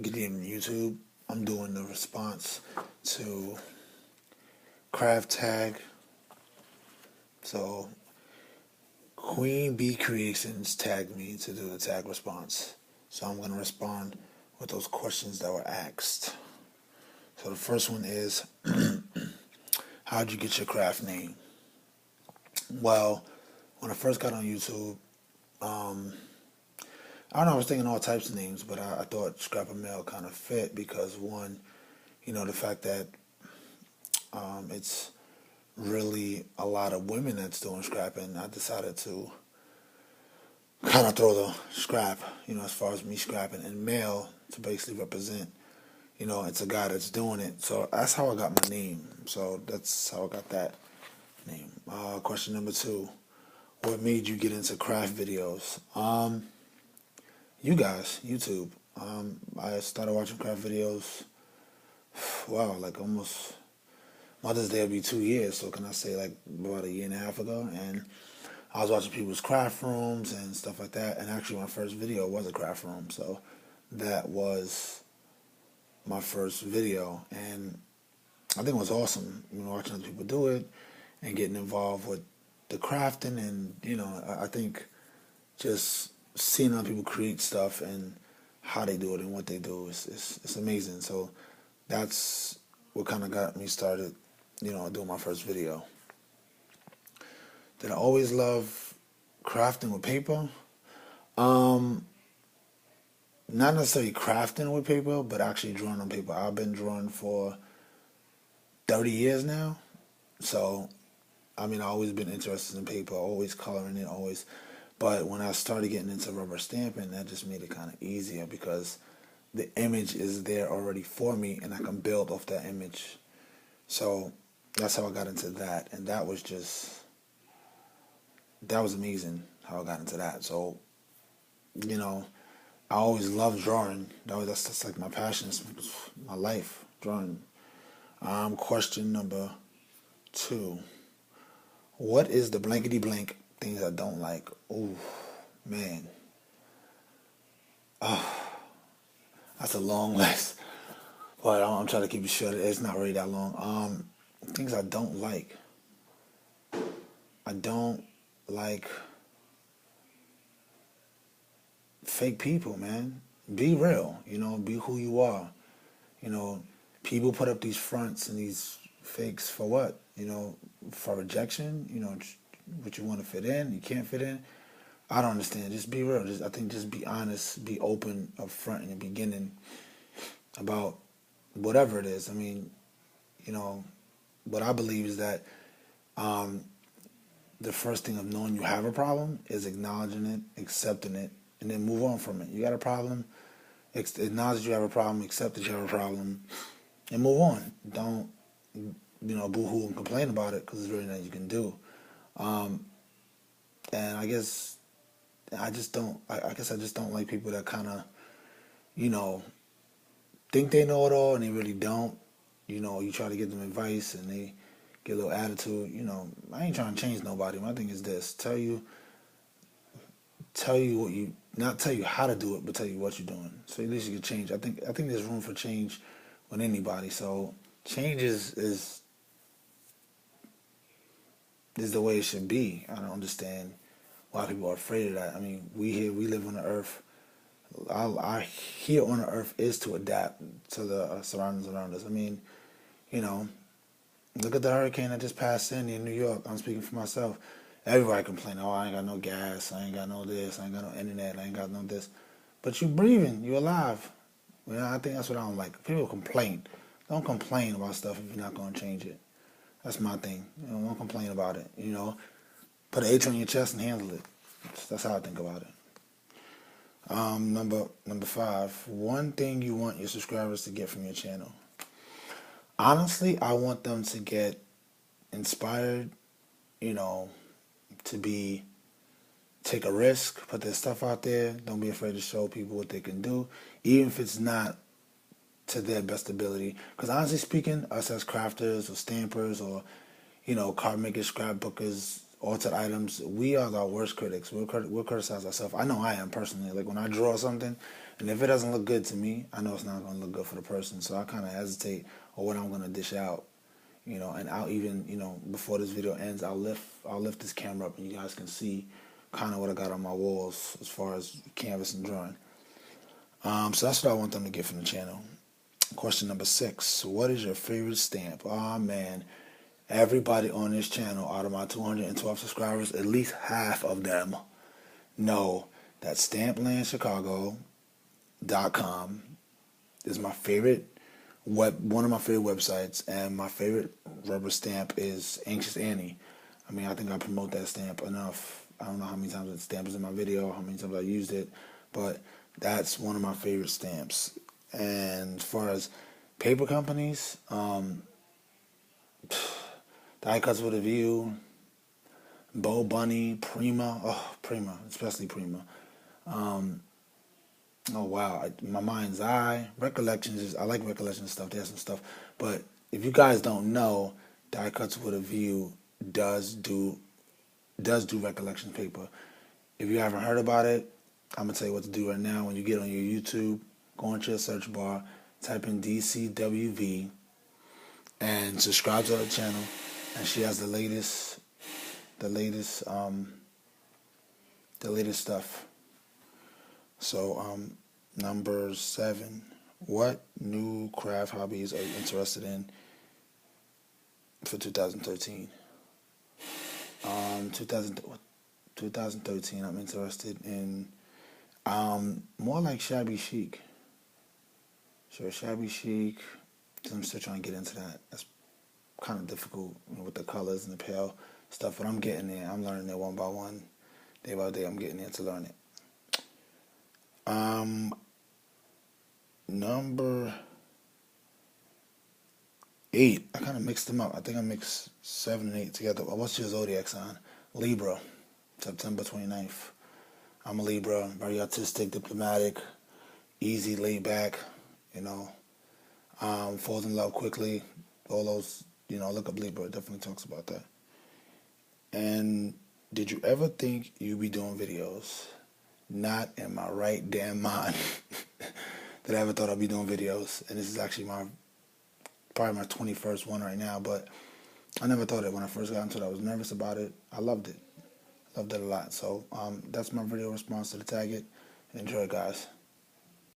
Good evening, YouTube. I'm doing the response to craft tag. So, Queen Bee Creations tagged me to do the tag response. So, I'm going to respond with those questions that were asked. So, the first one is how'd you get your craft name? Well, when I first got on YouTube, I don't know, I was thinking all types of names, but I thought Scrapper Mail kind of fit because, one, the fact that it's really a lot of women that's doing scrapping. I decided to kind of throw the scrap, as far as me scrapping, and male to basically represent, it's a guy that's doing it. So that's how I got my name. So that's how I got that name. Question number two: what made you get into craft videos? You guys, YouTube. I started watching craft videos. Wow, like almost Mother's Day will be 2 years, so can I say like about a year and a half ago? And I was watching people's craft rooms and stuff like that. And actually, my first video was a craft room, so that was my first video, and I think it was awesome. Watching other people do it and getting involved with the crafting, and I think just seeing other people create stuff and how they do it and what they do is amazing. So that's what kind of got me started, doing my first video. Did I always love crafting with paper? Not necessarily crafting with paper, but actually drawing on paper. I've been drawing for 30 years now. So, I've always been interested in paper, always coloring it, always. But when I started getting into rubber stamping, that just made it kind of easier because the image is there already for me and I can build off that image. So that's how I got into that. And that was amazing how I got into that. So, I always loved drawing. That's like my passion, it's my life, drawing. Question number two. What is the blankety blank things I don't like? Ooh, man. That's a long list. But I'm trying to keep it short. It's not really that long. Things I don't like. I don't like fake people, man. Be real, be who you are. People put up these fronts and these fakes for what? For rejection, what you want to fit in, you can't fit in. I don't understand. Just be real. I think just be honest, be open up front in the beginning about whatever it is. What I believe is that the first thing of knowing you have a problem is acknowledging it, accepting it, and then move on from it. You got a problem, acknowledge that you have a problem, accept that you have a problem, and move on. Don't, boo-hoo and complain about it because there's really nothing you can do. And I guess I just don't. I guess I just don't like people that kind of, think they know it all and they really don't. You try to give them advice and they get a little attitude. I ain't trying to change nobody. My thing is this: tell you what you, not tell you how to do it, but tell you what you're doing. So at least you can change. I think there's room for change with anybody. So change is the way it should be. I don't understand why people are afraid of that. We live on the earth. Our here on the earth is to adapt to the surroundings around us. Look at the hurricane that just passed in New York. I'm speaking for myself. Everybody complain, oh, I ain't got no gas, I ain't got no this, I ain't got no internet, I ain't got no this. But you breathing, you alive. I think that's what I don't like. People complain. Don't complain about stuff if you're not going to change it. That's my thing. Don't complain about it. Put an H on your chest and handle it. That's how I think about it. Number five. One thing you want your subscribers to get from your channel. Honestly, I want them to get inspired, to take a risk, put their stuff out there. Don't be afraid to show people what they can do, even if it's not to their best ability. Because honestly speaking, us as crafters or stampers or, card makers, scrapbookers, altered items, we are our worst critics. We'll criticize ourselves. I know I am personally. Like when I draw something And if it doesn't look good to me, I know it's not going to look good for the person. So I kind of hesitate on what I'm going to dish out. And I'll even, before this video ends, I'll lift this camera up and you guys can see kind of what I got on my walls as far as canvas and drawing. So that's what I want them to get from the channel. Question number 6. What is your favorite stamp? Oh, man. Everybody on this channel, out of my 212 subscribers, at least half of them know that stamplandchicago.com is my favorite one of my favorite websites, and my favorite rubber stamp is Anxious Annie. I mean, I think I promote that stamp enough. I don't know how many times that stamp is in my video, how many times I used it, but that's one of my favorite stamps. And as far as paper companies, Die Cuts with a View, Bo Bunny, Prima, Prima, especially Prima. Oh wow, my mind's eye, Recollections I like Recollections stuff. There's some stuff, but if you guys don't know, Die Cuts with a View does do Recollection paper. If you haven't heard about it, I'm gonna tell you what to do right now. When you get on your YouTube, go into your search bar, type in DCWV, and subscribe to her channel. And she has the latest stuff. So, number 7. What new craft hobbies are you interested in for 2013? 2013, I'm interested in more like shabby chic. Sure, shabby chic. I'm still trying to get into that. That's kind of difficult with the colors and the pale stuff, but I'm getting there. I'm learning it one by one, day by day. I'm getting there to learn it. Number 8. I kind of mixed them up. I think I mixed 7 and 8 together. What's your zodiac sign? Libra, September 29th. I'm a Libra, very artistic, diplomatic, easy, laid back, falls in love quickly. All those, look up Libra. It definitely talks about that. And did you ever think you'd be doing videos? Not in my right damn mind that I ever thought I'd be doing videos. And this is actually probably my 21st one right now, but I never thought it when I first got into it. I was nervous about it. I loved it. Loved it a lot. So that's my video response to the tag it. Enjoy, guys.